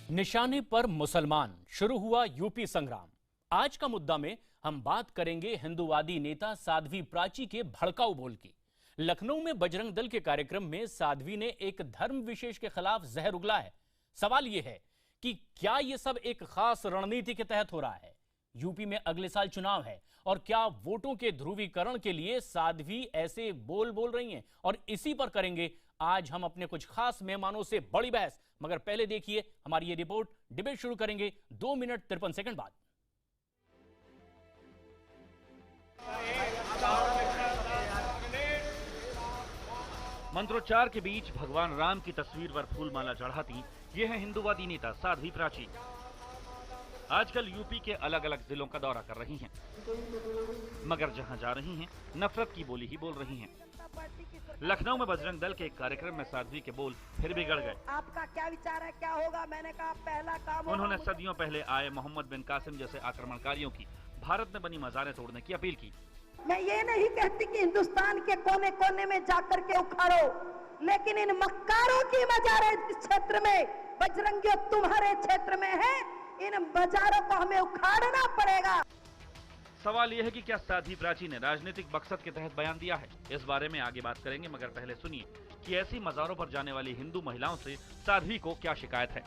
निशाने पर मुसलमान, शुरू हुआ यूपी संग्राम। आज का मुद्दा में हम बात करेंगे हिंदूवादी नेता साध्वी प्राची के भड़काऊ बोल की। लखनऊ में बजरंग दल के कार्यक्रम में साध्वी ने एक धर्म विशेष के खिलाफ जहर उगला है। सवाल यह है कि क्या यह सब एक खास रणनीति के तहत हो रहा है? यूपी में अगले साल चुनाव है और क्या वोटों के ध्रुवीकरण के लिए साध्वी ऐसे बोल रही हैं? और इसी पर करेंगे आज हम अपने कुछ खास मेहमानों से बड़ी बहस। मगर पहले देखिए हमारी ये रिपोर्ट। डिबेट शुरू करेंगे 2 मिनट 53 सेकंड बाद। मंत्रोच्चार के बीच भगवान राम की तस्वीर पर फूलमाला चढ़ाती ये है हिंदूवादी नेता साध्वी प्राची। आजकल यूपी के अलग अलग जिलों का दौरा कर रही हैं, मगर जहां जा रही हैं नफरत की बोली ही बोल रही हैं। लखनऊ में बजरंग दल के एक कार्यक्रम में साध्वी के बोल फिर बिगड़ गए। आपका क्या विचार है, क्या होगा? मैंने कहा पहला काम। उन्होंने सदियों पहले आए मोहम्मद बिन कासिम जैसे आक्रमणकारियों की भारत में बनी मज़ारें तोड़ने की अपील की। मैं ये नहीं कहती कि हिंदुस्तान के कोने कोने में जाकर के उखाड़ो, लेकिन इन मक्कारों की मज़ारें इस क्षेत्र में, बजरंगियों तुम्हारे क्षेत्र में है, इन मज़ारों को हमें उखाड़ना पड़ेगा। सवाल यह है कि क्या साध्वी प्राची ने राजनीतिक मकसद के तहत बयान दिया है? इस बारे में आगे बात करेंगे, मगर पहले सुनिए कि ऐसी मज़ारों पर जाने वाली हिंदू महिलाओं से साध्वी को क्या शिकायत है।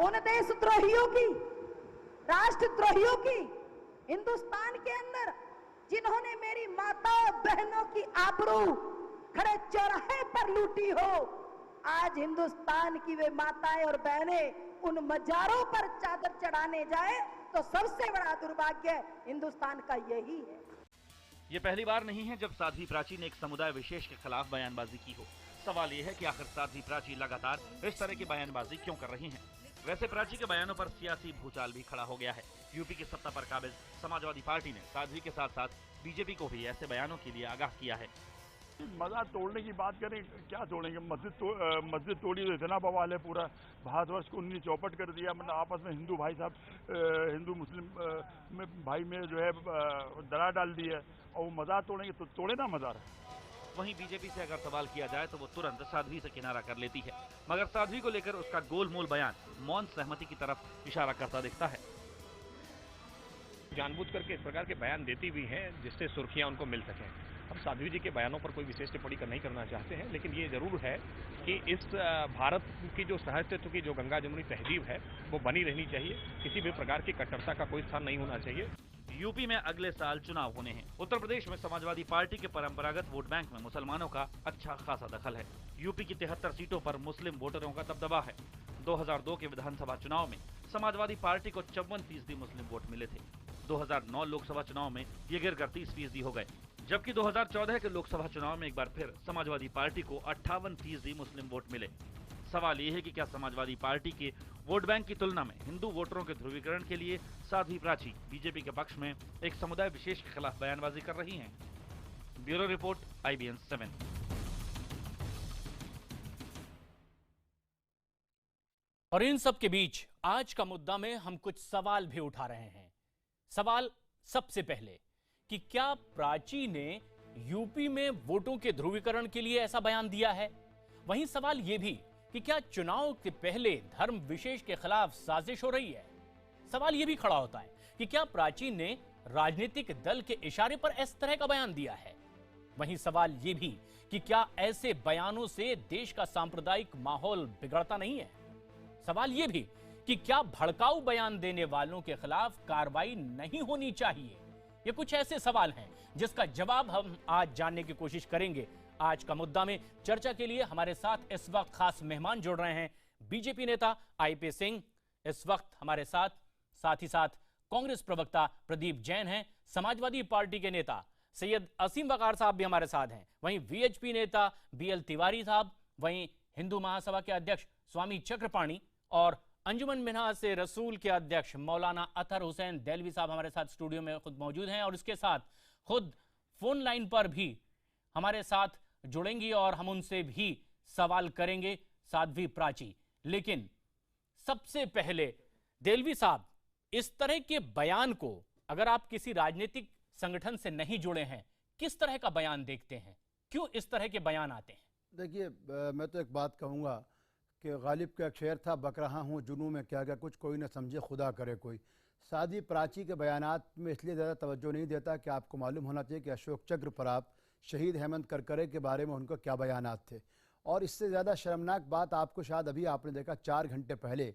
उन देशद्रोहियों की, राष्ट्रद्रोहियों की, हिंदुस्तान के अंदर जिन्होंने मेरी माताओं बहनों की आबरू खड़े चौराहे पर लूटी हो, आज हिंदुस्तान की वे माताएं और बहनें उन मजारों पर चादर चढ़ाने जाए तो सबसे बड़ा दुर्भाग्य हिंदुस्तान का यही है। ये पहली बार नहीं है जब साध्वी प्राची ने एक समुदाय विशेष के खिलाफ बयानबाजी की हो। सवाल ये है कि आखिर साध्वी प्राची लगातार इस तरह की बयानबाजी क्यों कर रही हैं? वैसे प्राची के बयानों पर सियासी भूचाल भी खड़ा हो गया है। यूपी की सत्ता पर काबिज समाजवादी पार्टी ने साध्वी के साथ साथ बीजेपी को भी ऐसे बयानों के लिए आगाह किया है। मज़ार तोड़ने की बात करें, क्या तोड़ेंगे? मस्जिद तोड़ी तो इतना बवाल है, पूरा भारतवर्ष को उन्होंने चौपट कर दिया। मतलब आपस में हिंदू भाई साहब, हिंदू मुस्लिम भाई में जो है दरार डाल दी है, और वो मज़ार तोड़ेंगे तो तोड़े ना मज़ार। वहीं बीजेपी से अगर सवाल किया जाए तो वो तुरंत साध्वी से किनारा कर लेती है, मगर साध्वी को लेकर उसका गोलमोल बयान मौन सहमति की तरफ इशारा करता दिखता है। जानबूझ करके इस प्रकार के बयान देती भी हैं जिससे सुर्खियां उनको मिल सकें। हम साध्वी जी के बयानों पर कोई विशेष टिप्पणी नहीं करना चाहते हैं, लेकिन ये जरूर है कि इस भारत की जो सहस्तित्व की जो गंगा जमुनी तहजीब है वो बनी रहनी चाहिए। किसी भी प्रकार की कट्टरता का कोई स्थान नहीं होना चाहिए। यूपी में अगले साल चुनाव होने हैं। उत्तर प्रदेश में समाजवादी पार्टी के परंपरागत वोट बैंक में मुसलमानों का अच्छा खासा दखल है। यूपी की 73 सीटों पर मुस्लिम वोटरों का दबदबा है। 2002 के विधानसभा चुनाव में समाजवादी पार्टी को 54% मुस्लिम वोट मिले थे। 2009 लोकसभा चुनाव में ये गिरकर 30% हो गए, जबकि 2014 के लोकसभा चुनाव में एक बार फिर समाजवादी पार्टी को 58% मुस्लिम वोट मिले। सवाल ये है कि क्या समाजवादी पार्टी के वोट बैंक की तुलना में हिंदू वोटरों के ध्रुवीकरण के लिए साध्वी प्राची बीजेपी के पक्ष में एक समुदाय विशेष के खिलाफ बयानबाजी कर रही हैं? Bureau report, IBN 7। और इन सब के बीच आज का मुद्दा में हम कुछ सवाल भी उठा रहे हैं। सवाल सबसे पहले कि क्या प्राची ने यूपी में वोटों के ध्रुवीकरण के लिए ऐसा बयान दिया है? वहीं सवाल यह भी कि क्या चुनाव के पहले धर्म विशेष के खिलाफ साजिश हो रही है? सवाल यह भी खड़ा होता है कि क्या प्राची ने राजनीतिक दल के इशारे पर इस तरह का बयान दिया है? वहीं सवाल यह भी कि क्या ऐसे बयानों से देश का सांप्रदायिक माहौल बिगड़ता नहीं है? सवाल यह भी कि क्या भड़काऊ बयान देने वालों के खिलाफ कार्रवाई नहीं होनी चाहिए? ये कुछ ऐसे सवाल हैं जिसका जवाब हम आज जानने की कोशिश करेंगे। आज का मुद्दा में चर्चा के लिए हमारे साथ इस वक्त खास मेहमान जुड़ रहे हैं। बीजेपी नेता IP सिंह इस वक्त हमारे साथ ही साथ कांग्रेस प्रवक्ता प्रदीप जैन हैं। समाजवादी पार्टी के नेता सैयद असीम वकार साहब भी हमारे साथ हैं। वहीं VHP नेता BL तिवारी साहब, वहीं हिंदू महासभा के अध्यक्ष स्वामी चक्रपाणी और अंजुमन मिन्हाज से रसूल के अध्यक्ष मौलाना अतहर हुसैन देलवी साहब हमारे साथ स्टूडियो में खुद मौजूद हैं। और इसके साथ खुद फोन लाइन पर भी हमारे साथ जुड़ेंगी और हम उनसे भी सवाल करेंगे साध्वी प्राची। लेकिन सबसे पहले देलवी साहब, इस तरह के बयान को अगर आप किसी राजनीतिक संगठन से नहीं जुड़े हैं, किस तरह का बयान देखते हैं? क्यों इस तरह के बयान आते हैं? देखिए, मैं तो एक बात कहूँगा कि गालिब का एक शेर था, बक रहा हूँ जुनू में क्या क्या कुछ, कोई न समझे खुदा करे कोई। साध्वी प्राची के बयानात में इसलिए ज़्यादा तवज्जो नहीं देता कि आपको मालूम होना चाहिए कि अशोक चक्र पर आप शहीद हेमंत करकरे के बारे में उनको क्या बयानात थे। और इससे ज़्यादा शर्मनाक बात आपको शायद अभी आपने देखा 4 घंटे पहले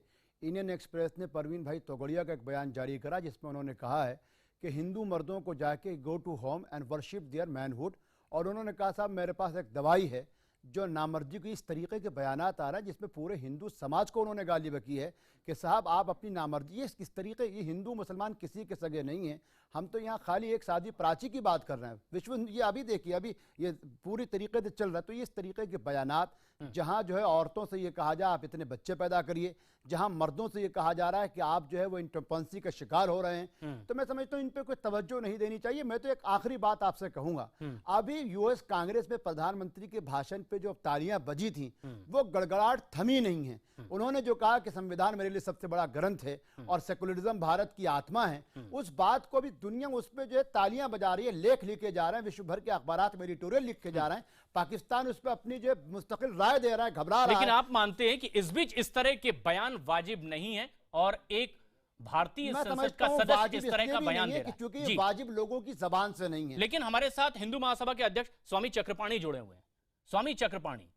इंडियन एक्सप्रेस ने परवीन भाई तोगड़िया का एक बयान जारी करा, जिसमें उन्होंने कहा है कि हिंदू मर्दों को जाके go to home and worship their manhood. और उन्होंने कहा साहब मेरे पास एक दवाई है जो नामर्दी की इस तरीके के बयानात आ रहे हैं जिसमें पूरे हिंदू समाज को उन्होंने गाली बकी है कि साहब आप अपनी नामर्दी, ये किस तरीके, ये हिंदू मुसलमान किसी के सगे नहीं हैं, हम तो यहाँ खाली एक सादी प्राची की बात कर रहे हैं। विश्व ये अभी देखिए, अभी ये पूरी तरीके से चल रहा है। तो ये इस तरीके के बयानात जहाँ जो है औरतों से ये कहा जाए आप इतने बच्चे पैदा करिए, जहाँ मर्दों से ये कहा जा रहा है कि आप जो है वो इंटरपेंसी का शिकार हो रहे हैं, तो मैं समझता हूँ इन पे कोई तवज्जो नहीं देनी चाहिए। मैं तो एक आखिरी बात आपसे कहूंगा, अभी यूएस कांग्रेस में प्रधानमंत्री के भाषण पे जो तालियां बजी थी वो गड़गड़ाहट थमी नहीं है। उन्होंने जो कहा कि संविधान मेरे लिए सबसे बड़ा ग्रंथ है और सेकुलरिज्म भारत की आत्मा है, उस बात को भी दुनिया उस पर जो है तालियां बजा रही है, लेख लिखे जा रहे हैं, विश्व भर के अखबारात में एडिटोरियल लिखे जा रहे हैं, पाकिस्तान उस पर अपनी जो मुस्तकिल राय दे रहा है, घबरा रहा है। लेकिन आप मानते हैं कि इस बीच इस तरह के बयान वाजिब नहीं है और एक भारतीय संसद का सदस्य इस तरह का बयान दे रहा है क्योंकि ये वाजिब लोगों की जबान से नहीं है। लेकिन हमारे साथ हिंदू महासभा के अध्यक्ष स्वामी चक्रपाणी जुड़े हुए हैं। स्वामी चक्रपाणी,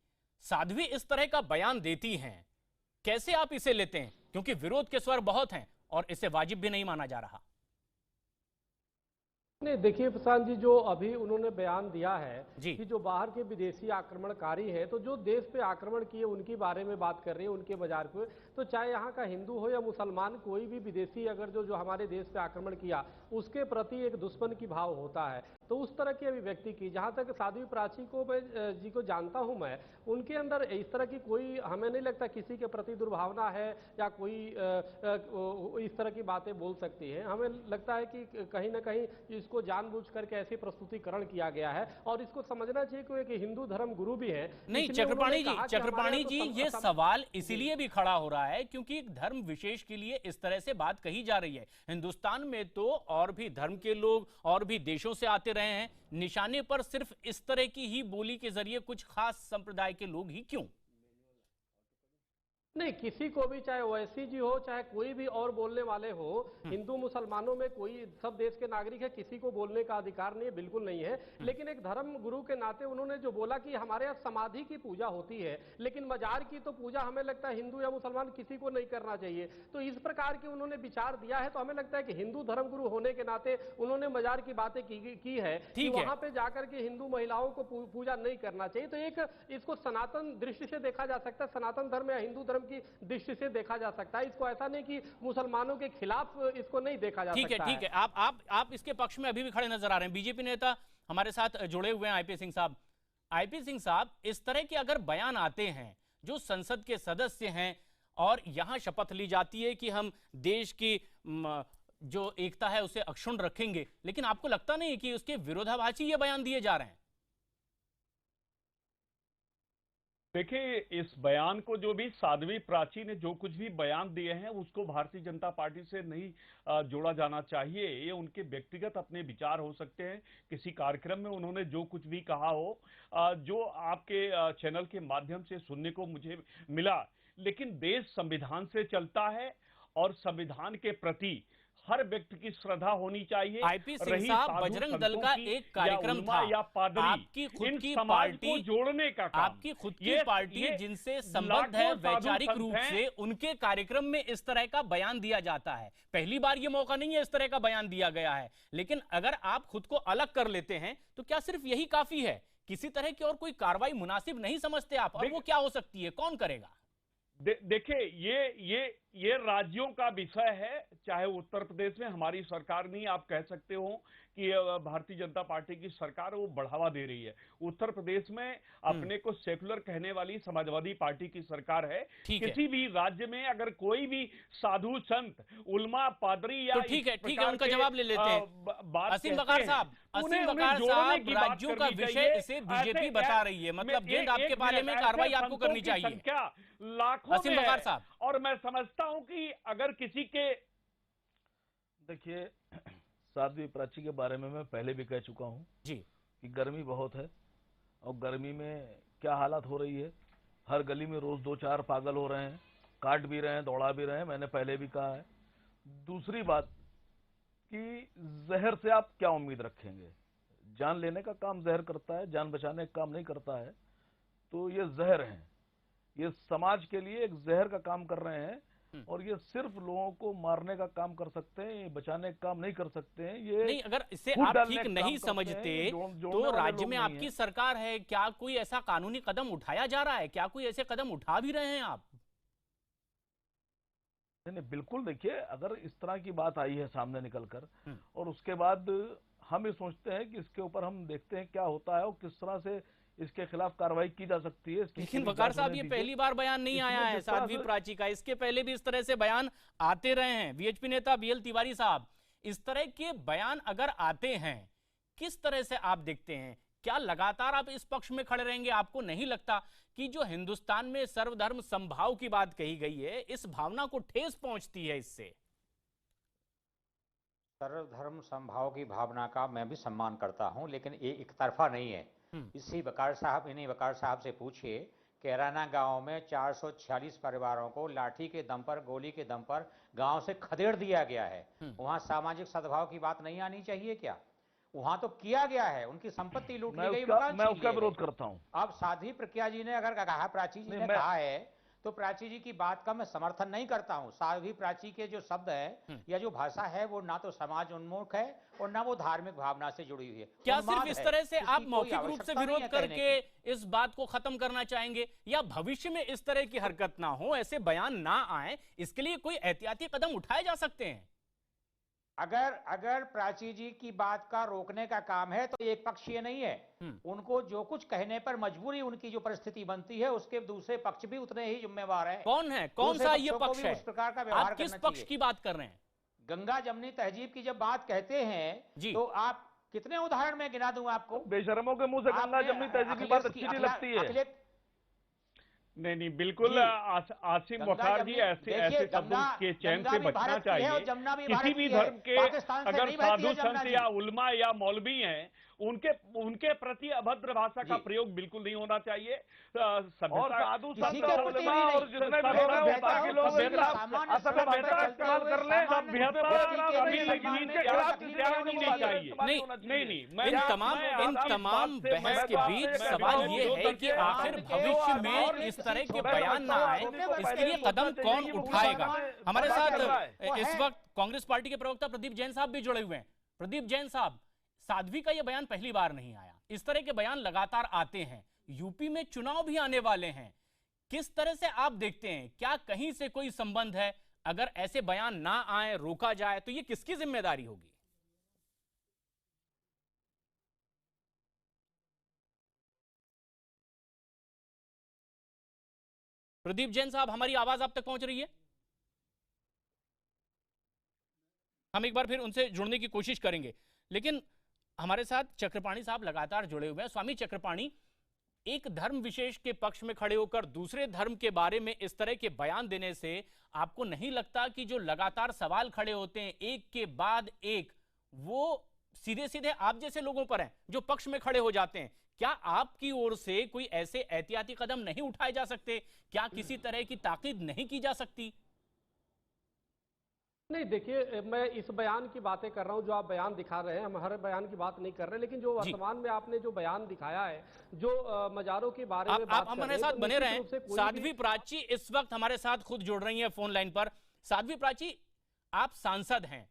साध्वी इस तरह का बयान देती हैं, कैसे आप इसे लेते हैं? क्योंकि विरोध के स्वर बहुत हैं और इसे वाजिब भी नहीं माना जा रहा। नहीं, देखिए प्रशांत जी, जो अभी उन्होंने बयान दिया है जी। कि जो बाहर के विदेशी आक्रमणकारी हैं, तो जो देश पे आक्रमण किए उनके बारे में बात कर रही है, उनके बाजार पे, तो चाहे यहाँ का हिंदू हो या मुसलमान, कोई भी विदेशी अगर जो हमारे देश पे आक्रमण किया उसके प्रति एक दुश्मन की भाव होता है। तो उस तरह की अभिव्यक्ति की, जहाँ तक साध्वी प्राची को जी को जानता हूँ मैं, उनके अंदर इस तरह की कोई, हमें नहीं लगता किसी के प्रति दुर्भावना है या कोई इस तरह की बातें बोल सकती है। हमें लगता है कि कहीं ना कहीं इसको जानबूझ करके ऐसे प्रस्तुतिकरण किया गया है और इसको समझना चाहिए कि एक हिंदू धर्म गुरु भी है। नहीं चक्रपाणी जी, ये सवाल इसीलिए भी खड़ा हो रहा है क्योंकि एक धर्म विशेष के लिए इस तरह से बात कही जा रही है। हिंदुस्तान में तो और भी धर्म के लोग और भी देशों से आते रहे हैं, निशाने पर सिर्फ इस तरह की ही बोली के जरिए कुछ खास संप्रदाय के लोग ही क्यों? नहीं, किसी को भी, चाहे ओवैसी जी हो चाहे कोई भी और बोलने वाले हो, हिंदू मुसलमानों में कोई, सब देश के नागरिक है, किसी को बोलने का अधिकार नहीं है, बिल्कुल नहीं है। लेकिन एक धर्म गुरु के नाते उन्होंने जो बोला कि हमारे यहाँ समाधि की पूजा होती है लेकिन मजार की तो पूजा हमें लगता है हिंदू या मुसलमान किसी को नहीं करना चाहिए। तो इस प्रकार की उन्होंने विचार दिया है, तो हमें लगता है कि हिंदू धर्म गुरु होने के नाते उन्होंने मजार की बातें की है कि वहां पे जाकर के हिंदू महिलाओं को पूजा नहीं करना चाहिए। तो एक इसको सनातन दृष्टि से देखा जा सकता है, सनातन धर्म या हिंदू धर्म की दृष्टि से देखा जा सकता है। इसको ऐसा नहीं कि मुसलमानों के खिलाफ इसको नहीं देखा जा सकता है। ठीक है, आप इसके पक्ष में अभी भी खड़े नजर आ रहे हैं। बीजेपी नेता हमारे साथ जुड़े हुए हैं आईपी सिंह साहब। आईपी सिंह साहब, इस तरह के अगर बयान आते हैं जो संसद के सदस्य हैं और यहां शपथ ली जाती है कि हम देश की जो एकता है उसे अक्षुण्ण रखेंगे, लेकिन आपको लगता नहीं कि उसके विरोधाभासी ये बयान दिए जा रहे हैं? देखिए, इस बयान को जो भी साध्वी प्राची ने जो कुछ भी बयान दिए हैं उसको भारतीय जनता पार्टी से नहीं जोड़ा जाना चाहिए। ये उनके व्यक्तिगत अपने विचार हो सकते हैं, किसी कार्यक्रम में उन्होंने जो कुछ भी कहा हो, जो आपके चैनल के माध्यम से सुनने को मुझे मिला। लेकिन देश संविधान से चलता है और संविधान के प्रति हर व्यक्ति की श्रद्धा होनी चाहिए। आईपी सिंह साहब, बजरंग दल का एक कार्यक्रम था, आपकी खुद की पार्टी जोड़ने का काम, आपकी खुद की पार्टी जिनसे संबद्ध है वैचारिक रूप से, उनके कार्यक्रम में इस तरह का बयान दिया जाता है। पहली बार ये मौका नहीं है इस तरह का बयान दिया गया है। लेकिन अगर आप खुद को अलग कर लेते हैं तो क्या सिर्फ यही काफी है? किसी तरह की और कोई कार्रवाई मुनासिब नहीं समझते आप? और वो क्या हो सकती है, कौन करेगा? देखिए, ये राज्यों का विषय है। चाहे उत्तर प्रदेश में हमारी सरकार नहीं, आप कह सकते हो कि भारतीय जनता पार्टी की सरकार वो बढ़ावा दे रही है। उत्तर प्रदेश में अपने को सेकुलर कहने वाली समाजवादी पार्टी की सरकार है। किसी भी राज्य में अगर कोई भी साधु संत, उलमा, पादरी या तो ठीक है, उनका जवाब ले लेते हैं। असीम बकार साहब, राज्यों का विषय इसे बीजेपी बता रही है, मतलब गेंद आपके पाले में, कार्रवाई आपको करनी चाहिए। लाखों में है। और मैं समझता हूं कि अगर किसी के, देखिए, साध्वी प्राची के बारे में मैं पहले भी कह चुका हूं जी कि गर्मी बहुत है और गर्मी में क्या हालत हो रही है हर गली में रोज 2-4 पागल हो रहे हैं, काट भी रहे हैं, दौड़ा भी रहे हैं, मैंने पहले भी कहा है। दूसरी बात कि जहर से आप क्या उम्मीद रखेंगे? जान लेने का काम जहर करता है, जान बचाने का काम नहीं करता है। तो ये जहर हैं, ये समाज के लिए एक जहर का काम कर रहे हैं और ये सिर्फ लोगों को मारने का काम कर सकते हैं, बचाने का काम नहीं कर सकते हैं। ये नहीं, अगर इसे फूट आप डालने ठीक का नहीं काम करते समझते हैं, जोड़ने तो वाले राज्य लोग में नहीं आपकी हैं। सरकार है, क्या कोई ऐसा कानूनी कदम उठाया जा रहा है? क्या कोई ऐसे कदम उठा भी रहे हैं आप? नहीं, बिल्कुल। देखिए, अगर इस तरह की बात आई है सामने निकलकर और उसके बाद हम ये सोचते हैं कि इसके ऊपर हम देखते हैं क्या होता है और किस तरह से इसके खिलाफ कार्रवाई की जा सकती है। लेकिन वकार साहब, ये पहली बार बयान नहीं आया है साध्वी प्राची का, इसके पहले भी इस तरह से बयान आते रहे हैं। वीएचपी नेता बीएल तिवारी साहब, इस तरह के बयान अगर आते हैं, किस तरह से आप देखते हैं? क्या लगातार आप इस पक्ष में खड़े रहेंगे? आपको नहीं लगता कि जो हिंदुस्तान में सर्वधर्म समभाव की बात कही गई है, इस भावना को ठेस पहुंचती है इससे? सर्वधर्म समभाव की भावना का मैं भी सम्मान करता हूं, लेकिन ये एक तरफा नहीं है। इन्हीं वकार साहब से पूछिए, कैराना गांव में 446 परिवारों को लाठी के दम पर, गोली के दम पर गांव से खदेड़ दिया गया है। वहां सामाजिक सद्भाव की बात नहीं आनी चाहिए क्या? वहां तो किया गया है, उनकी संपत्ति लूट ली गई, मैं उसका विरोध करता हूं। अब साध्वी प्रज्ञा जी ने अगर कहा, प्राची जी ने कहा है, तो प्राची जी की बात का मैं समर्थन नहीं करता हूं। साध्वी प्राची के जो शब्द है या जो भाषा है, वो ना तो समाज उन्मुख है और ना वो धार्मिक भावना से जुड़ी हुई है। क्या सिर्फ इस तरह से आप मौखिक रूप से विरोध करके इस बात को खत्म करना चाहेंगे, या भविष्य में इस तरह की हरकत ना हो, ऐसे बयान ना आए, इसके लिए कोई एहतियाती कदम उठाए जा सकते हैं? अगर प्राची जी की बात का रोकने का काम है तो एक पक्षीय नहीं है। उनको जो कुछ कहने पर मजबूरी उनकी जो परिस्थिति बनती है, उसके दूसरे पक्ष भी उतने ही जिम्मेवार है। कौन है? कौन सा ये पक्ष है? उस प्रकार का व्यवहार आप किस पक्ष की बात कर रहे हैं? गंगा जमनी तहजीब की जब बात कहते हैं तो आप कितने उदाहरण में गिना दूं आपको? बेशरमों के मुंह से गंगा जमनी तहजीब की बात अच्छी नहीं लगती है। नहीं, बिल्कुल आसिम वकार जी ऐसे शब्दों के चयन से बचना चाहिए। किसी भी धर्म के अगर साधु संत या उलमा या मौलवी हैं, उनके प्रति अभद्र भाषा का प्रयोग बिल्कुल नहीं होना चाहिए। साधु संत और जितने भी सभ्यता के लोग असभ्यता इस्तेमाल कर ले, नहीं, इन तमाम बहस के बीच सवाल ये है कि आखिर भविष्य में इस तरह के बयान ना आए, इसके लिए कदम कौन उठाएगा? हमारे साथ इस वक्त कांग्रेस पार्टी के प्रवक्ता प्रदीप जैन साहब भी जुड़े हुए हैं। प्रदीप जैन साहब, साध्वी का यह बयान पहली बार नहीं आया, इस तरह के बयान लगातार आते हैं। यूपी में चुनाव भी आने वाले हैं, किस तरह से आप देखते हैं? क्या कहीं से कोई संबंध है? अगर ऐसे बयान ना आए, रोका जाए, तो ये किसकी जिम्मेदारी होगी? प्रदीप जैन साहब, हमारी आवाज आप तक पहुंच रही है? हम एक बार फिर उनसे जुड़ने की कोशिश करेंगे, लेकिन हमारे साथ चक्रपाणी साहब लगातार जुड़े हुए हैं। स्वामी चक्रपाणी, एक धर्म विशेष के पक्ष में खड़े होकर दूसरे धर्म के बारे में इस तरह के बयान देने से आपको नहीं लगता कि जो लगातार सवाल खड़े होते हैं एक के बाद एक, वो सीधे सीधे आप जैसे लोगों पर हैं जो पक्ष में खड़े हो जाते हैं? क्या आपकी ओर से कोई ऐसे एहतियाती कदम नहीं उठाए जा सकते? क्या किसी तरह की ताकीद नहीं की जा सकती? नहीं, देखिए, मैं इस बयान की बातें कर रहा हूं जो आप बयान दिखा रहे हैं। हम हर बयान की बात नहीं कर रहे, लेकिन जो वर्तमान में आपने जो बयान दिखाया है, जो मजारों के बारे में बात आप हमारे साथ बने रहें। साध्वी प्राची इस वक्त हमारे साथ खुद जुड़ रही हैं फोन लाइन पर। साध्वी प्राची, आप सांसद हैं,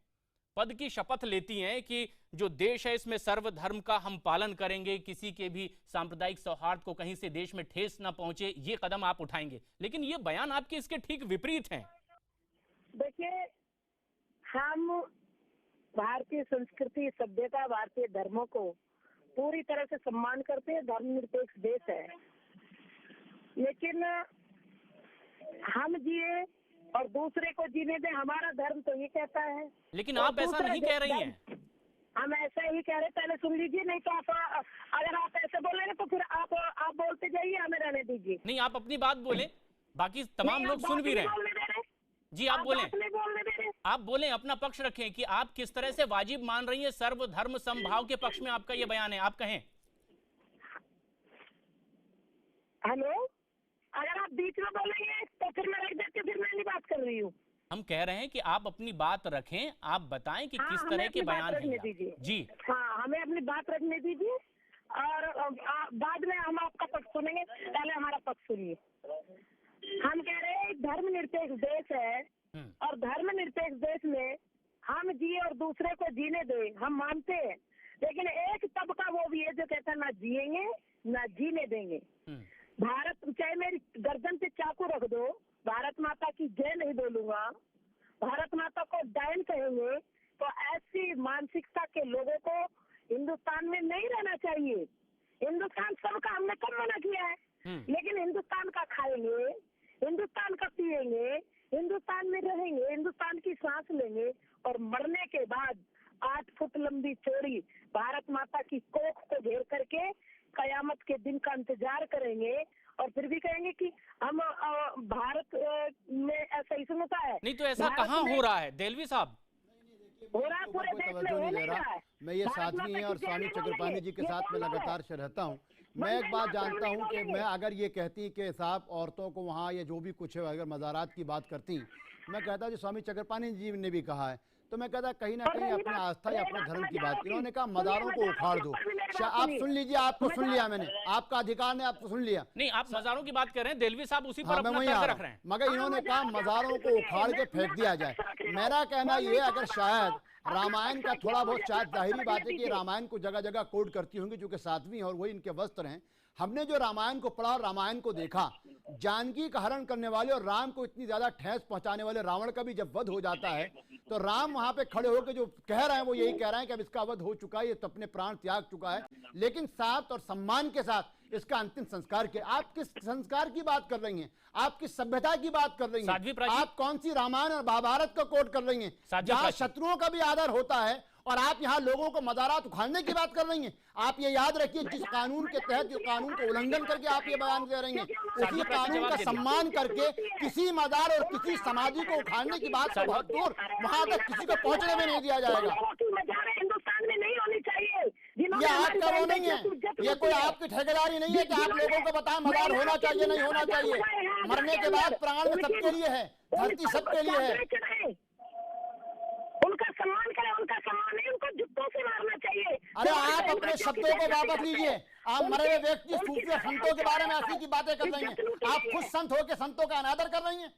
पद की शपथ लेती हैं कि जो देश है इसमें सर्वधर्म का हम पालन करेंगे, किसी के भी सांप्रदायिक सौहार्द को कहीं से देश में ठेस ना पहुंचे, ये कदम आप उठाएंगे, लेकिन ये बयान आपके इसके ठीक विपरीत हैं। देखिए, हम भारतीय संस्कृति, सभ्यता, भारतीय धर्मों को पूरी तरह से सम्मान करते हैं, धर्मनिरपेक्ष देश है, लेकिन हम जिए और दूसरे को जीने दें, हमारा धर्म तो ये कहता है। लेकिन आप ऐसा नहीं कह रही हैं। हम ऐसा ही कह रहे, पहले सुन लीजिए, नहीं तो आप अगर आप ऐसे बोलेंगे तो फिर आप बोलते जाइए, हमें रहने दीजिए। नहीं, आप अपनी बात बोले, बाकी तमाम लोग सुन भी रहे हैं। जी, आप बोलें, आप बोलें, अपना पक्ष रखें कि आप किस तरह से वाजिब मान रही हैं। सर्वधर्म समभाव के पक्ष में आपका ये बयान है, आप कहें। हेलो, अगर आप बीच में बोलेंगे तो फिर मैं रख देती हूँ, फिर मैं नहीं बात कर रही हूँ। हम कह रहे हैं कि आप अपनी बात रखें, आप बताएं कि हाँ, किस हमें तरह के अपनी बात बयान रखने हैं दीजिए। जी। हाँ, हमें अपनी बात रखने दीजिए और बाद में हम आपका पक्ष सुनेंगे, पहले हमारा पक्ष सुनिए। हम कह रहे हैं धर्मनिरपेक्ष देश है और धर्मनिरपेक्ष देश में हम जिए और दूसरे को जीने दे, हम मानते हैं, लेकिन एक तबका वो भी है जो कहता है ना जिएंगे ना जीने देंगे। भारत, चाहे मेरी गर्दन पे चाकू रख दो, भारत माता की जय नहीं बोलूंगा, भारत माता को डायन कहेंगे, तो ऐसी मानसिकता के लोगों को हिंदुस्तान में नहीं रहना चाहिए। हिंदुस्तान सबका हमने कब मना किया है, लेकिन हिंदुस्तान का खाएंगे, हिंदुस्तान का पिएंगे, हिंदुस्तान में रहेंगे, हिंदुस्तान की सांस लेंगे और मरने के बाद 8 फुट लंबी चौड़ी भारत माता की कोख को घेर करके कयामत के दिन का इंतजार करेंगे और फिर भी कहेंगे कि हम भारत में ऐसा ही होता है। नहीं तो ऐसा कहाँ हो रहा है देलवी साहब? हो रहा है पूरे देश में, हो नहीं रहा है। मैं ये साध्वी हैं और स्वामी चक्रपाणी जी के साथ में लगातार से रहता हूँ। मैं एक बात जानता हूँ कि मैं अगर ये कहती कि साहब औरतों को वहाँ या जो भी कुछ है अगर मज़ारात की बात करती, मैं कहता जी स्वामी चक्रपाणी जी ने भी कहा है, तो मैं कहता कहीं ना कहीं अपनी आस्था या अपने धर्म की बात। इन्होंने कहा मज़ारों को उखाड़ दो। आप सुन लीजिए, आपको सुन लिया मैंने, आपका अधिकार ने आपको सुन लिया। नहीं, आप मज़ारों की बात कर रहे हैं, देलवी साहब उसी पर अपना तर्क रख रहे हैं। मगर इन्होंने कहा मज़ारों को उखाड़ के फेंक दिया जाए। मेरा कहना ये, अगर शायद रामायण का थोड़ा बहुत, शायद जाहिरी बात है कि रामायण को जगह जगह कोट करती होंगी चूंकि साध्वी और वही इनके वस्त्र हैं। हमने जो रामायण को पढ़ा और रामायण को देखा, जानकी का हरण करने वाले और राम को इतनी ज्यादा ठेस पहुंचाने वाले रावण का भी जब वध हो जाता है तो राम वहां पे खड़े होकर जो कह रहे हैं वो यही कह रहे हैं कि अब इसका वध हो चुका है, ये तो अपने प्राण त्याग चुका है, लेकिन साथ और सम्मान के साथ इसका अंतिम संस्कार किया। आप किस संस्कार की बात कर रही हैं? आप किस सभ्यता की बात कर रही हैं? आप कौन सी रामायण और महाभारत का कोट कर रही हैं जहां शत्रुओं का भी आदर होता है और आप यहाँ लोगों को मज़ारात उखाड़ने की बात कर रही हैं? आप ये याद रखिए, जिस कानून के तहत, जो कानून को उल्लंघन करके आप ये बयान दे रही हैं, उसी कानून का सम्मान करके किसी मज़ार और किसी समाधि को उखाड़ने की बात से बहुत दूर, वहां तक किसी को पहुंचने में नहीं दिया जाएगा। हिंदुस्तान में नहीं होनी चाहिए। ये आपका वो नहीं है, ये कोई आपकी ठेकेदारी नहीं है कि आप लोगों को बताएं मज़ार होना चाहिए नहीं होना चाहिए। मरने के बाद प्राण में सबके लिए है, धरती सबके लिए है। उनका सम्मान करें, उनका सम्मान नहीं, उनको जुत्तों से मारना चाहिए। अरे आप अपने शब्दों को वापस लीजिए। आप मरे हुए व्यक्ति, सूफी और संतों के बारे में ऐसी की बातें कर रही हैं। आप खुद संत होकर संतों का अनादर कर रही हैं।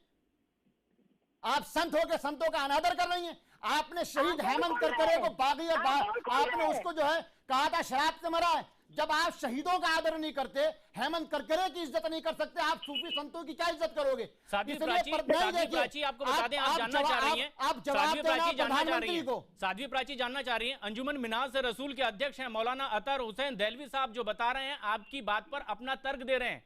आप संत होकर संतों का अनादर कर रही हैं। आपने शहीद हेमंत करकरे को बागी और आपने उसको जो है कहा था शराब से मरा है। जब आप शहीदों का आदर नहीं करते, हेमंत करकरे की इज्जत नहीं कर सकते, आप सूफी संतों की क्या इज्जत करोगे? साध्वी प्राची आपको बता दें, आप जानना चाह रही हैं, आप जवाब देना प्रधानमंत्री को। साध्वी प्राची जानना चाह रही हैं, अंजुमन मिनाज से रसूल के अध्यक्ष हैं मौलाना अतर हुसैन देलवी साहब जो बता रहे हैं, आपकी बात पर अपना तर्क दे रहे हैं।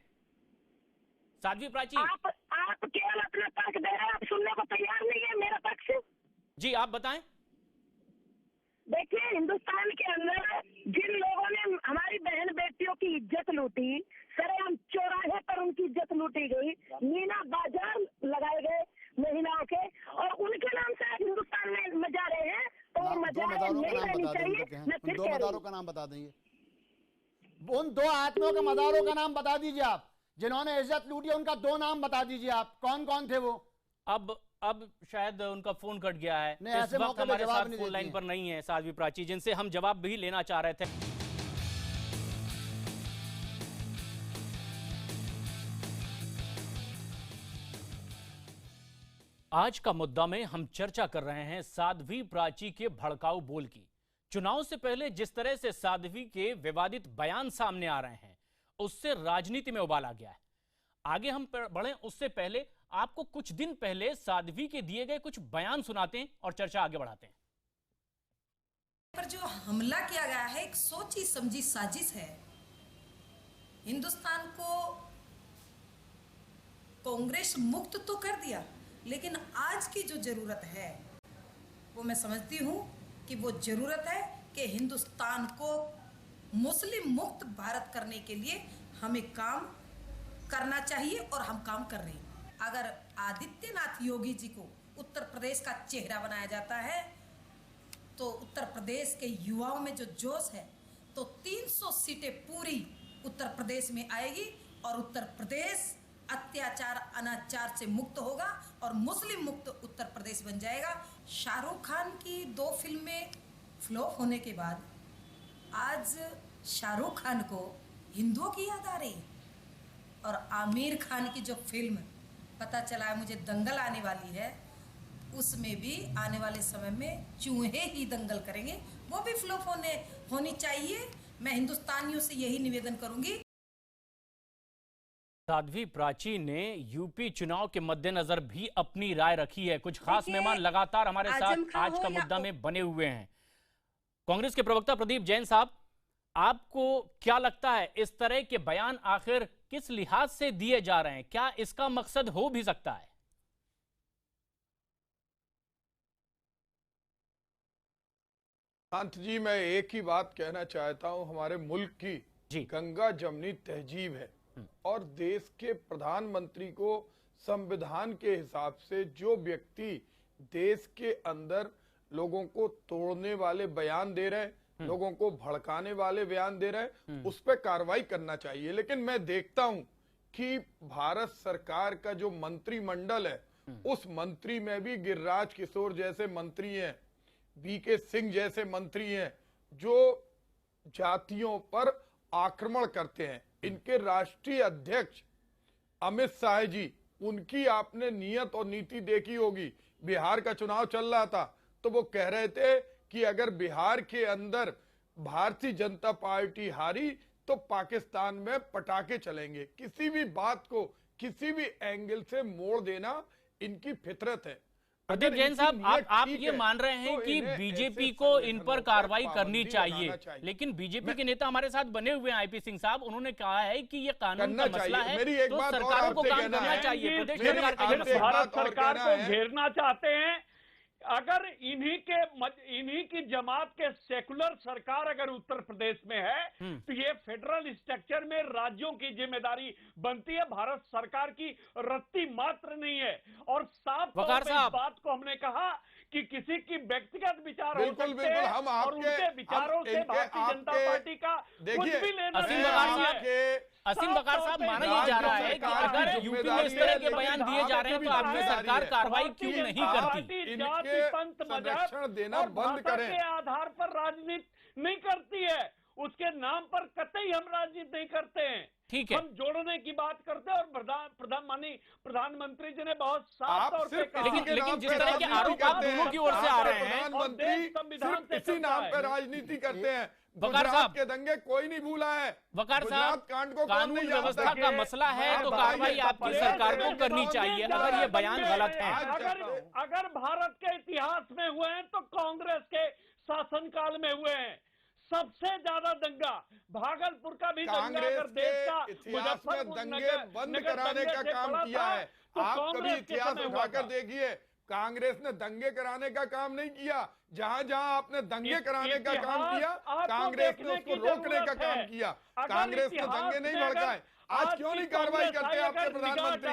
साध्वी प्राची, आप केवल अपना तर्क दे रहे हैं, आप सुनने को तैयार नहीं है मेरा पक्ष। जी आप बताएं। देखिए, हिंदुस्तान के अंदर जिन लोगों ने हमारी बहन बेटियों की इज्जत लूटी, सरेआम चौराहे पर उनकी इज्जत लूटी गई, मीना बाजार लगाए गए महिलाओं के, और उनके नाम से आज हिंदुस्तान में मजारे हैं, तो वो मजारे नहीं रहनी चाहिए। मैं फिर दो मज़ारों का नाम बता देंगे, उन 2 आदमियों के मज़ारों का नाम बता दीजिए आप जिन्होंने इज्जत लूटी, उनका 2 नाम बता दीजिए आप, कौन कौन थे वो? अब शायद उनका फोन कट गया है, इस वक्त हमारे साथ फोन लाइन पर नहीं है साध्वी प्राची, जिनसे हम जवाब भी लेना चाह रहे थे। आज का मुद्दा में हम चर्चा कर रहे हैं साध्वी प्राची के भड़काऊ बोल की। चुनाव से पहले जिस तरह से साध्वी के विवादित बयान सामने आ रहे हैं, उससे राजनीति में उबाल आ गया है। आगे हम बढ़े उससे पहले आपको कुछ दिन पहले साध्वी के दिए गए कुछ बयान सुनाते हैं और चर्चा आगे बढ़ाते हैं। पर जो हमला किया गया है एक सोची समझी साजिश है। हिंदुस्तान को कांग्रेस मुक्त तो कर दिया, लेकिन आज की जो जरूरत है वो मैं समझती हूँ कि वो जरूरत है कि हिंदुस्तान को मुस्लिम मुक्त भारत करने के लिए हमें काम करना चाहिए और हम काम कर रहे हैं। अगर आदित्यनाथ योगी जी को उत्तर प्रदेश का चेहरा बनाया जाता है तो उत्तर प्रदेश के युवाओं में जो जोश है तो 300 सीटें पूरी उत्तर प्रदेश में आएगी और उत्तर प्रदेश अत्याचार अनाचार से मुक्त होगा और मुस्लिम मुक्त उत्तर प्रदेश बन जाएगा। शाहरुख खान की 2 फिल्में फ्लॉप होने के बाद आज शाहरुख खान को हिंदुओं की याद आ रही, और आमिर खान की जो फिल्म पता चला है मुझे दंगल आने वाली है, उसमें भी आने वाले समय में चूहे ही दंगल करेंगे, वो भी फ्लॉप होनी चाहिए। मैं हिंदुस्तानियों से यही निवेदन करूंगी। साध्वी प्राची ने यूपी चुनाव के मद्देनजर भी अपनी राय रखी है। कुछ खास मेहमान लगातार हमारे साथ आज का मुद्दा में बने हुए हैं। कांग्रेस के प्रवक्ता प्रदीप जैन साहब, आपको क्या लगता है इस तरह के बयान आखिर किस लिहाज से दिए जा रहे हैं? क्या इसका मकसद हो भी सकता है? अंत जी, मैं एक ही बात कहना चाहता हूं, हमारे मुल्क की गंगा जमनी तहजीब है और देश के प्रधानमंत्री को संविधान के हिसाब से जो व्यक्ति देश के अंदर लोगों को तोड़ने वाले बयान दे रहे हैं, लोगों को भड़काने वाले बयान दे रहे हैं, उस पर कार्रवाई करना चाहिए। लेकिन मैं देखता हूं कि भारत सरकार का जो मंत्रिमंडल है, उस मंत्री में भी गिरिराज किशोर जैसे मंत्री हैं, वीके सिंह जैसे मंत्री हैं, जो जातियों पर आक्रमण करते हैं। इनके राष्ट्रीय अध्यक्ष अमित शाह जी, उनकी आपने नियत और नीति देखी होगी। बिहार का चुनाव चल रहा था तो वो कह रहे थे कि अगर बिहार के अंदर भारतीय जनता पार्टी हारी तो पाकिस्तान में पटाखे चलेंगे। किसी भी बात को किसी भी एंगल से मोड़ देना इनकी फितरत है। प्रदीप जैन साहब, आप ये मान रहे हैं कि बीजेपी को इन पर कार्रवाई करनी चाहिए, लेकिन बीजेपी के नेता हमारे साथ बने हुए हैं आईपी सिंह साहब, उन्होंने कहा है कि ये कानून का मसला है तो सरकारों को काम करना चाहिए। प्रदेश सरकार का भारत सरकार को घेरना चाहते हैं। अगर इन्हीं की जमात के सेकुलर सरकार अगर उत्तर प्रदेश में है तो ये फेडरल स्ट्रक्चर में राज्यों की जिम्मेदारी बनती है, भारत सरकार की रत्ती मात्र नहीं है। और साफ तौर पर इस बात को हमने कहा कि किसी की व्यक्तिगत विचार हो सकते हैं और उनके विचारों से भारतीय जनता पार्टी का कुछ भी लेना नहीं है। असीम बकार साहब, माना यह जा रहा है कि अगर यूपी में इस तरह के बयान दिए जा रहे हैं तो आपकी सरकार कार्रवाई क्यों नहीं करती? जाति पंथ मजहब और भाषा के आधार पर राजनीति नहीं करती है, उसके नाम पर कतई हम राजनीति नहीं करते हैं। ठीक है, हम जोड़ने की बात करते हैं और प्रधानमंत्री जी ने बहुत साफ तौर पे कहा। लेकिन जिस तरह के आरोप आप दोनों की ओर से आ रहे हैं, प्रधानमंत्री संविधान से इसी नाम पर राजनीति करते हैं। गुजरात के दंगे कोई नहीं भूला है। वकार साहब, कानून व्यवस्था का मसला है तो कार्रवाई आपकी सरकार को करनी चाहिए अगर ये बयान गलत है। अगर भारत के इतिहास में हुए हैं तो कांग्रेस के शासनकाल में हुए हैं। सबसे ज्यादा दंगा भागलपुर का भी दंगा अगर देश का मुजफ्फरपुर दंगे बंद कराने का काम किया है। आप कभी इतिहास उठाकर देखिए, कांग्रेस ने दंगे कराने का काम नहीं किया। जहां जहां आपने दंगे कराने का काम किया, कांग्रेस ने उसको रोकने का काम किया। कांग्रेस ने दंगे नहीं भड़काए। आज क्यों नहीं कार्रवाई करते आपके प्रधानमंत्री?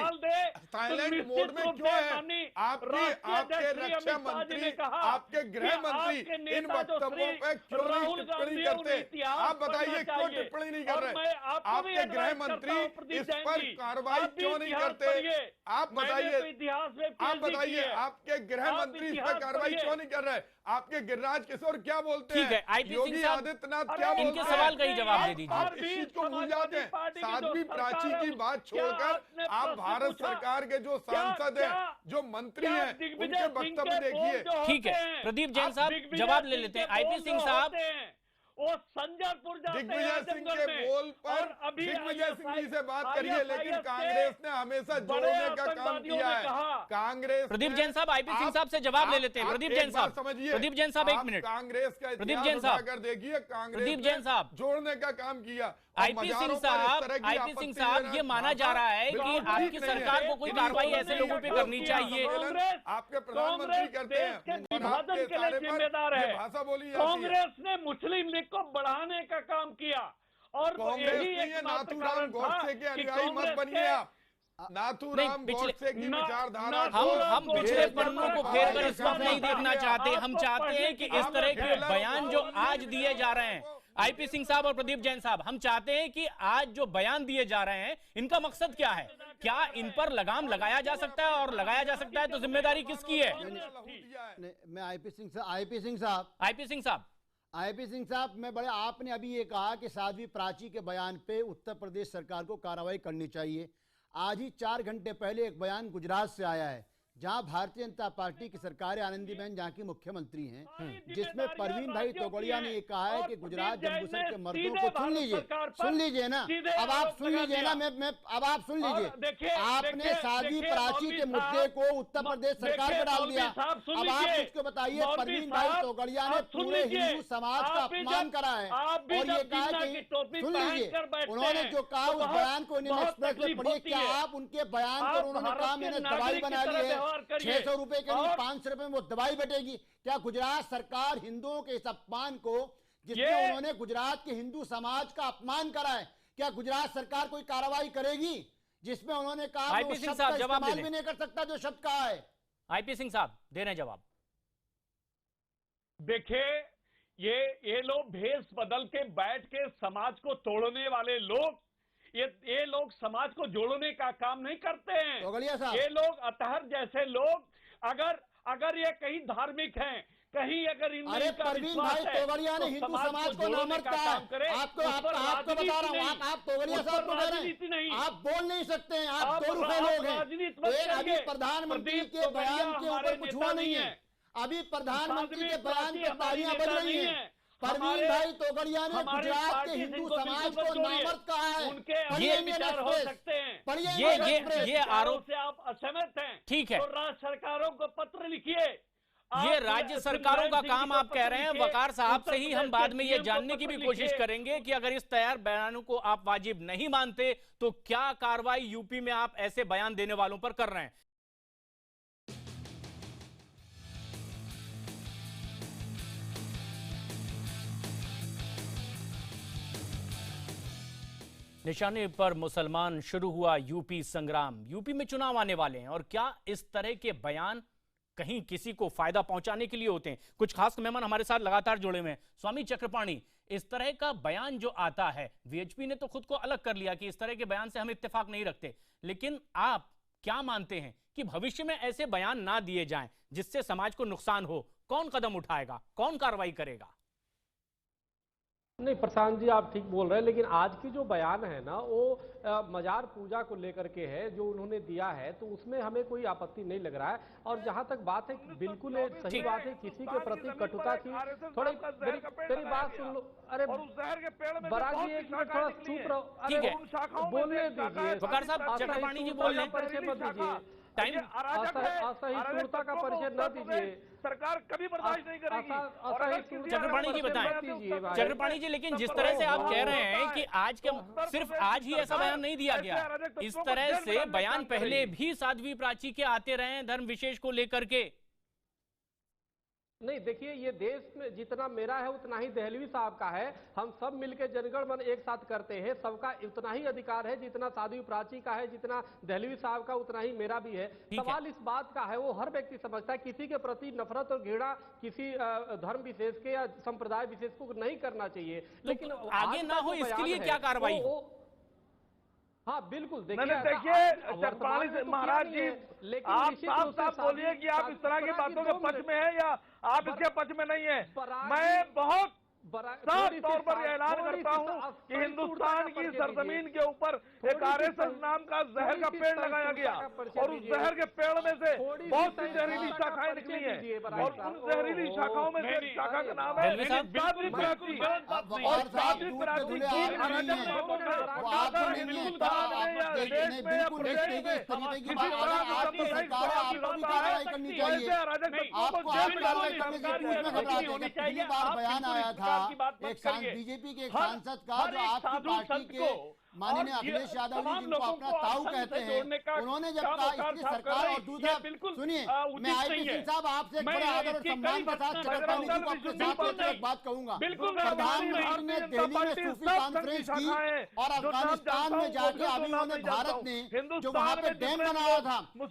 साइलेंट मोड में क्यों है? आपके रक्षा मंत्री, आपके गृह मंत्री इन वक्तव्यों पे क्यों नहीं टिप्पणी करते? आप बताइए क्यों टिप्पणी नहीं कर रहे? आपके गृह मंत्री इस पर कार्रवाई क्यों नहीं करते? आप बताइए आपके गृह मंत्री इस पर कार्रवाई क्यों नहीं कर रहे? आपके गिरिराज किशोर क्या बोलते हैं? योगी आदित्यनाथ क्या बोलते हैं? इनके सवाल का ही जवाब दे दीजिए। आप इस चीज को भूल जाते हैं। साध्वी प्राची की बात छोड़कर आप भारत सरकार के जो सांसद हैं, जो मंत्री हैं, उनके वक्तव्य देखिए। ठीक है, प्रदीप जैन साहब जवाब ले लेते हैं। आईपी सिंह साहब, वो संजरपुर जाते हैं दिग्विजय सिंह के बोल पर दिग्विजय सिंह जी से बात करिए, लेकिन कांग्रेस ने हमेशा जोड़ने का काम किया है। कांग्रेस, प्रदीप जैन साहब आईपी सिंह साहब से जवाब ले लेते हैं। प्रदीप जैन साहब समझिए, प्रदीप जैन साहब एक मिनट। कांग्रेस का प्रदीप जैन साहब अगर देखिए, कांग्रेस प्रदीप जैन साहब जोड़ने का काम किया। आईपी सिंह साहब, ये माना जा रहा है कि आपकी सरकार को कोई कार्रवाई ऐसे लोगों पे करनी चाहिए। आपके प्रधानमंत्री करते हैं, विभाजन के लिए जिम्मेदार है। भाषा बोली। कांग्रेस ने मुस्लिम लीग को बढ़ाने का काम किया और कांग्रेस ने नाथूराम गोडसे के अनुयायी मत बनिए आप। नाथूराम गोडसे की विचारधारा हम पिछले पन्नों को फेर कर इस वक्त नहीं देखना चाहते। हम चाहते हैं कि इस तरह के बयान जो आज दिए जा रहे हैं आईपी सिंह साहब और प्रदीप जैन साहब, हम चाहते हैं कि आज जो बयान दिए जा रहे हैं इनका मकसद क्या है? क्या इन पर लगाम लगाया जा सकता है, और लगाया जा सकता है तो जिम्मेदारी किसकी है? मैं आईपी सिंह साहब, मैं बड़े, आपने अभी ये कहा कि साध्वी प्राची के बयान पे उत्तर प्रदेश सरकार को कार्रवाई करनी चाहिए। आज ही 4 घंटे पहले एक बयान गुजरात से आया है, जहां भारतीय जनता पार्टी की सरकार है, आनंदीबेन जहां की मुख्यमंत्री हैं, जिसमें परवीन भाई तोगड़िया ने ये कहा है कि गुजरात जम्बूसर के मर्दों को सुन लीजिए ना, अब आप सुन लीजिए ना, मैं अब आप सुन लीजिए। आपने साध्वी प्राची के मुद्दे को उत्तर प्रदेश सरकार पर डाल दिया। अब आप मुझको बताइए, परवीन भाई तोगड़िया ने पूरे हिंदू समाज का अपमान करा है और ये कहा कि सुन लीजिए, उन्होंने जो कहा उस बयान को इंडियन एक्सप्रेस में पढ़िए। क्या आप उनके बयान पर उन्होंने कहा मैंने दवाई बना ली है, 600 रुपए के लिए 500 रुपए में वो दवाई बटेगी? क्या गुजरात सरकार हिंदुओं के इस अपमान को, जिसमें उन्होंने गुजरात के हिंदू समाज का अपमान करा है, क्या गुजरात सरकार कोई कार्रवाई करेगी? जिसमें उन्होंने कहा आईपी सिंह साहब जवाब भी नहीं कर सकता जो शब्द कहा है। आईपी सिंह साहब दे रहे जवाब। देखिए, ये लोग भेष बदल के बैठ के समाज को तोड़ने वाले लोग, ये लोग समाज को जोड़ने का काम नहीं करते हैं। ये लोग अतहर जैसे लोग, अगर ये कहीं धार्मिक हैं, कहीं अगर इनमें का विश्वास है, तोगड़िया ने हिंदू समाज को नामर्द कहा है। आपको बता रहा हूँ, आप तोगड़िया साहब को कह रहे हैं, आप बोल नहीं सकते हैं, आप 2 रुपए लोग हैं। अभी प्रधानमंत्री के बयान के ऊपर कुछ हुआ नहीं है, अभी प्रधानमंत्री के बयान पर तालियां बज रही हैं। परवीन भाई तोगड़िया ने गुजरात के हिंदू समाज को नामर्द कहा है। ये विचार हो सकते हैं, ये आरोप से आप असहमत हैं, ठीक है, तो राज्य सरकारों को पत्र लिखिए। ये राज्य सरकारों का काम आप कह रहे हैं। वकार साहब से ही हम बाद में ये जानने की भी कोशिश करेंगे कि अगर इस तैयार बयानों को आप वाजिब नहीं मानते तो क्या कार्रवाई यूपी में आप ऐसे बयान देने वालों पर कर रहे हैं। निशाने पर मुसलमान, शुरू हुआ यूपी संग्राम। यूपी में चुनाव आने वाले हैं और क्या इस तरह के बयान कहीं किसी को फायदा पहुंचाने के लिए होते हैं? कुछ खास मेहमान हमारे साथ लगातार जुड़े हुए हैं। स्वामी चक्रपाणी, इस तरह का बयान जो आता है, वीएचपी ने तो खुद को अलग कर लिया कि इस तरह के बयान से हम इत्तेफाक नहीं रखते, लेकिन आप क्या मानते हैं कि भविष्य में ऐसे बयान ना दिए जाएं जिससे समाज को नुकसान हो? कौन कदम उठाएगा, कौन कार्रवाई करेगा? नहीं प्रशांत जी, आप ठीक बोल रहे हैं, लेकिन आज की जो बयान है ना, वो मजार पूजा को लेकर के है जो उन्होंने दिया है, तो उसमें हमें कोई आपत्ति नहीं लग रहा है। और जहां तक बात है, बिल्कुल सही बात है, किसी के प्रति कटुता की थोड़ी मेरी बात सुन लो। अरे बराग जी, एक मिनट थोड़ा चुप रहो, अरे बोलने दीजिए। वकार साहब, चक्रपाणी जी बोल रहे हैं, परिचय मत दीजिए, असहिष्णुता का परिचय न दीजिए, सरकार कभी बर्दाश्त नहीं करेगी। चक्रपाणी जी बताएं। चक्रपाणी जी, लेकिन जिस तरह से आप कह रहे हैं कि आज के सिर्फ आज ही ऐसा बयान नहीं दिया गया, इस तरह से बयान पहले भी साध्वी प्राची के आते रहे हैं धर्म विशेष को लेकर के। नहीं देखिए, ये देश में जितना मेरा है उतना ही दहलवी साहब का है। हम सब मिलकर जनगण मन एक साथ करते हैं, सबका उतना ही अधिकार है जितना साध्वी प्राची का है, जितना दहलवी साहब का उतना ही मेरा भी है। सवाल इस बात का है, वो हर व्यक्ति समझता है, किसी के प्रति नफरत और घृणा किसी धर्म विशेष के या संप्रदाय विशेष को नहीं करना चाहिए, लेकिन आगे ना हो इसके लिए क्या कार्रवाई हो? हाँ बिल्कुल, देखिए चक्रपाणी महाराज जी, आप साफ बोलिए कि आप इस तरह की बातों के पक्ष में हैं या आप इसके पक्ष में नहीं है। मैं बहुत साफ तौर पर ऐलान करता हूं कि हिंदुस्तान की सरजमीन के ऊपर एक आरएसएस नाम का जहर का पेड़ लगाया गया और उस जहर के पेड़ में से बहुत सी जहरीली शाखाएं निकली हैं और उन जहरीली शाखाओं में से एक शाखा का नाम है साध्वी प्राची। और साध्वी प्राची बयान आया था एक बीजेपी के सांसद का, जो आपकी पार्टी के माननीय अखिलेश यादव जी जिनको अपना ताऊ कहते हैं, उन्होंने जब कहा इसकी सरकार और दूसरा सुनिए, मैं आईपी सिंह साहब आपसे एक बड़े आदर और सम्मान के साथ चक्रपाणी जी को अपने साथ लेकर एक बात कहूंगा। प्रधानमंत्री ने दिल्ली में सूफी कॉन्फ्रेंस की और अफगानिस्तान में जाके अभी उन्होंने भारत ने जो वहाँ पे डैम बनाया था, वो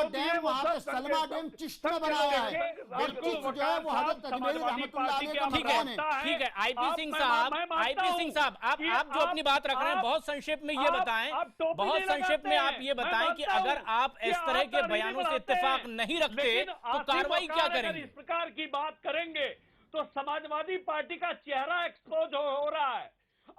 डैम वहाँ पे सलमा डैम चिश्त में बनाया है। जो है वो हजरत अजमेरी रहमतुल्लाह अलैह का मकान है। ठीक है आईपी सिंह साहब, आप जो अपनी बात रख रहे हैं बहुत संक्षेप में ये बताएं, बहुत संक्षेप में आप ये बताएं कि अगर आप इस तरह के बयानों से इत्तेफाक नहीं रखते तो कार्रवाई क्या करेंगे? इस प्रकार की बात करेंगे तो समाजवादी पार्टी का चेहरा एक्सपोज हो रहा है।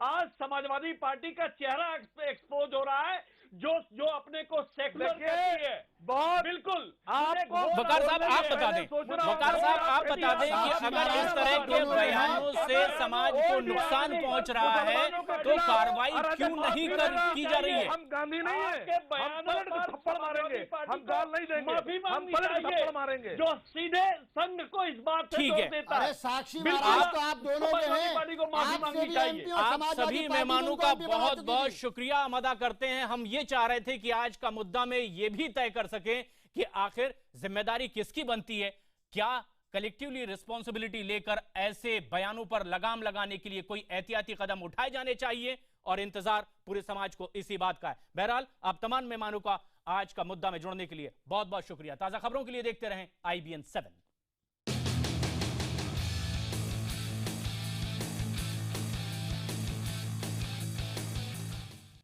आज समाजवादी पार्टी का चेहरा एक्सपोज हो रहा है, जो अपने को सेकुलर कहती है। बहुत बिल्कुल वकार साहब आप बता दें, वकार साहब आप बता दें कि अगर इस तरह के बयानों से समाज को नुकसान पहुंच रहा है तो कार्रवाई क्यों नहीं की जा रही है? हम गांधी नहीं है, हम पलट के थप्पड़ मारेंगे, हम गाल नहीं देंगे, माफी हम पलट के थप्पड़ मारेंगे। जो सीधे संघ को इस बात से जोड़ देता है। साक्षी महाराज तो आप दोनों में हैं, पार्टी को माफी मांगनी चाहिए। आप सभी मेहमानों का बहुत बहुत शुक्रिया अदा करते हैं। हम ये चाह रहे थे कि आज का मुद्दा में ये भी तय कर सकें कि आखिर जिम्मेदारी किसकी बनती है, क्या कलेक्टिवली रिस्पॉन्सिबिलिटी लेकर ऐसे बयानों पर लगाम लगाने के लिए कोई एहतियाती कदम उठाए जाने चाहिए, और इंतजार पूरे समाज को इसी बात का है। बहरहाल आप तमाम मेहमानों का आज का मुद्दा में जुड़ने के लिए बहुत बहुत शुक्रिया। ताजा खबरों के लिए देखते रहें IBN 7।